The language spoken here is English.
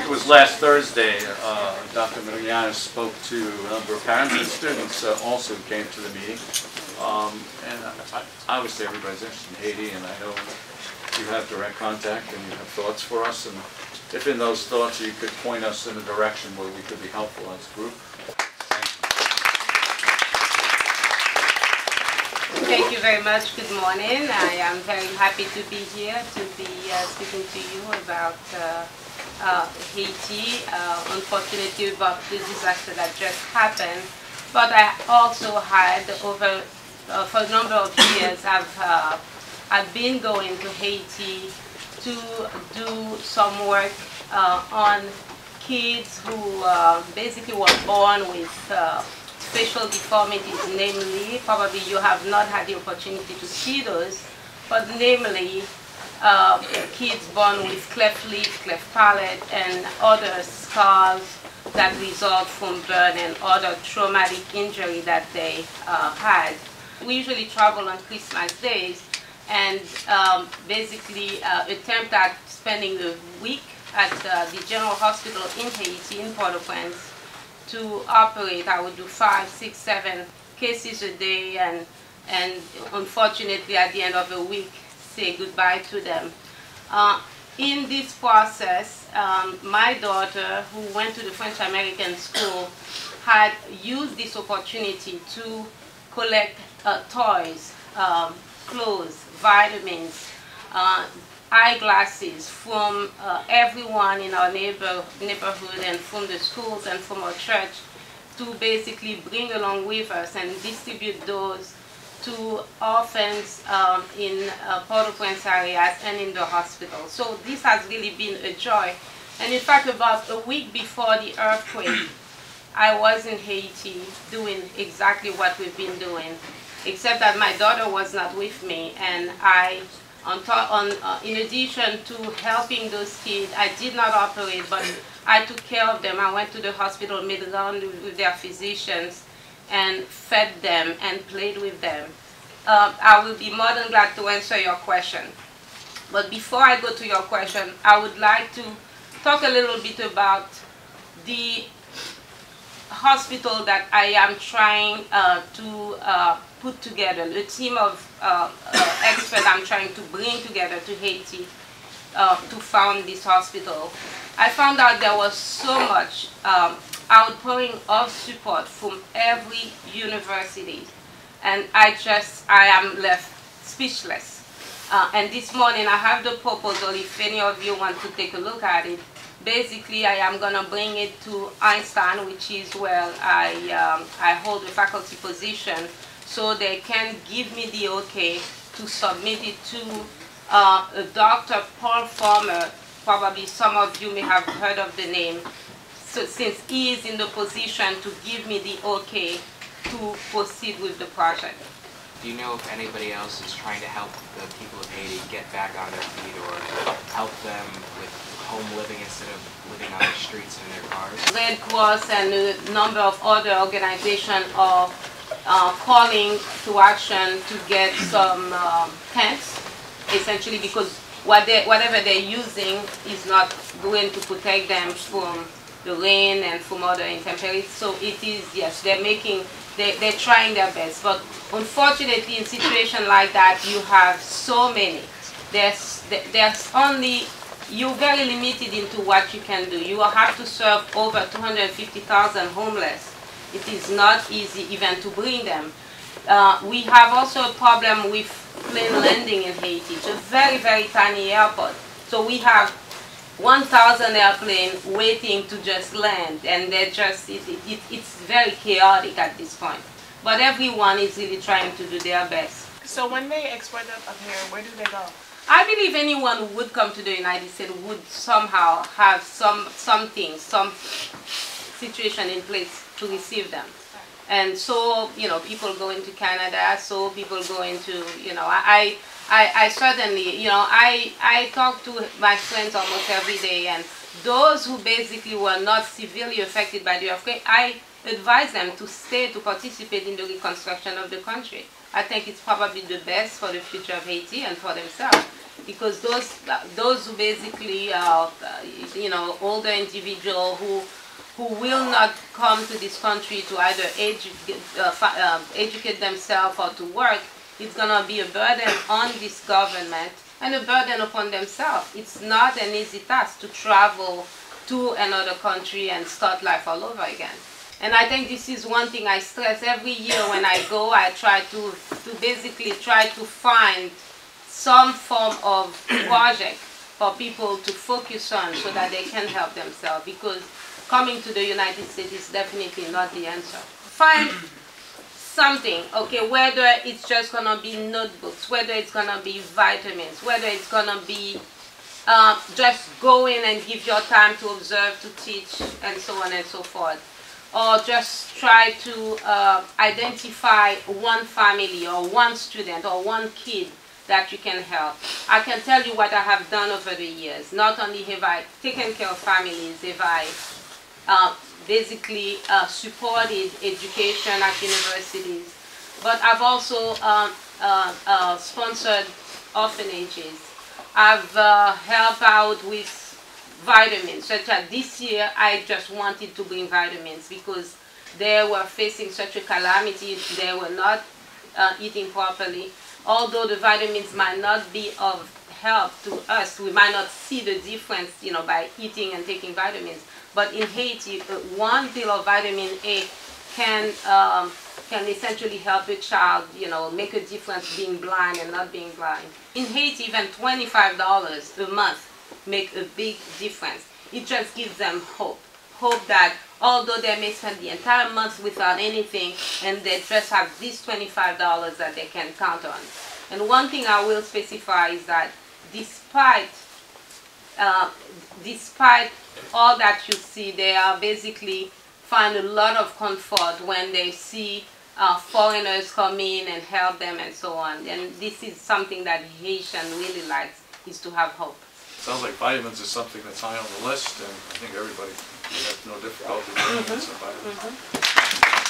it was last Thursday, Dr. Marie Ange spoke to a number of parents and students also who came to the meeting. And obviously everybody's interested in Haiti, and I know you have direct contact and you have thoughts for us. And if in those thoughts you could point us in a direction where we could be helpful as a group. Thank you very much. Good morning. I am very happy to be here to be speaking to you about Haiti, unfortunately about the disaster that just happened. But I also had over, for a number of years, I've been going to Haiti to do some work on kids who basically were born with facial deformities, namely, probably you have not had the opportunity to see those, but namely kids born with cleft lip, cleft palate, and other scars that result from burn and other traumatic injury that they had. We usually travel on Christmas days and basically attempt at spending a week at the General Hospital in Haiti, in Port-au-Prince, to operate. I would do 5, 6, 7 cases a day, and unfortunately at the end of the week say goodbye to them. In this process, my daughter, who went to the French American school, had used this opportunity to collect toys, clothes, vitamins, eyeglasses from everyone in our neighborhood and from the schools and from our church, to basically bring along with us and distribute those to orphans in Port-au-Prince areas and in the hospital. So this has really been a joy. And in fact, about a week before the earthquake, I was in Haiti doing exactly what we've been doing, except that my daughter was not with me, and in addition to helping those kids, I did not operate, but I took care of them. I went to the hospital, made around with their physicians, and fed them and played with them. I will be more than glad to answer your question. But before I go to your question, I would like to talk a little bit about the hospital that I am trying to put together, the team of experts I'm trying to bring together to Haiti to found this hospital. I found out there was so much outpouring of support from every university, and I am left speechless. And this morning I have the proposal, if any of you want to take a look at it. Basically, I am going to bring it to Einstein, which is where I hold a faculty position, so they can give me the okay to submit it to Dr. Paul Farmer. Probably some of you may have heard of the name. So since he is in the position to give me the okay to proceed with the project. Do you know if anybody else is trying to help the people of Haiti get back on their feet, or help them with home living instead of living on the streets in their cars? Red Cross and a number of other organizations are calling to action to get some tents, essentially because whatever they're using is not going to protect them from the rain and from other intemperies. So it is, yes, they're trying their best. But unfortunately, in situations like that, you have so many. There's only, you're very limited into what you can do. You will have to serve over 250,000 homeless. It is not easy even to bring them. We have also a problem with plane landing in Haiti. It's a very, very tiny airport. So we have 1,000 airplanes waiting to just land, and they're just, it's very chaotic at this point. But everyone is really trying to do their best. So when they export them up here, where do they go? I believe anyone who would come to the United States would somehow have some situation in place to receive them. And so, you know, people go into Canada, so people go into, you know, I certainly, you know, I talk to my friends almost every day, and those who basically were not severely affected by the earthquake, I advise them to stay to participate in the reconstruction of the country. I think it's probably the best for the future of Haiti and for themselves. because those who basically are, you know, older individual who will not come to this country to either educate themselves or to work, it's going to be a burden on this government and a burden upon themselves. It's not an easy task to travel to another country and start life all over again. And I think this is one thing I stress every year when I go. I try to basically try to find some form of project for people to focus on so that they can help themselves, because coming to the United States is definitely not the answer. Find something, okay, whether it's just gonna be notebooks, whether it's gonna be vitamins, whether it's gonna be just go in and give your time to observe, to teach, and so on and so forth. Or just try to identify one family or one student or one kid that you can help. I can tell you what I have done over the years. Not only have I taken care of families, have I basically supported education at universities, but I've also sponsored orphanages. I've helped out with vitamins, such as this year I just wanted to bring vitamins because they were facing such a calamity. They were not eating properly. Although the vitamins might not be of help to us, we might not see the difference, you know, by eating and taking vitamins. But in Haiti, one pill of vitamin A can essentially help a child, you know, make a difference being blind and not being blind. In Haiti, even $25 a month make a big difference. It just gives them hope. Hope that although they may spend the entire month without anything, and they just have these $25 that they can count on. And one thing I will specify is that despite all that you see, they are basically find a lot of comfort when they see foreigners come in and help them and so on. And this is something that Haitian really likes, is to have hope. Sounds like vitamins is something that's high on the list, and I think everybody would have no difficulty getting some vitamins.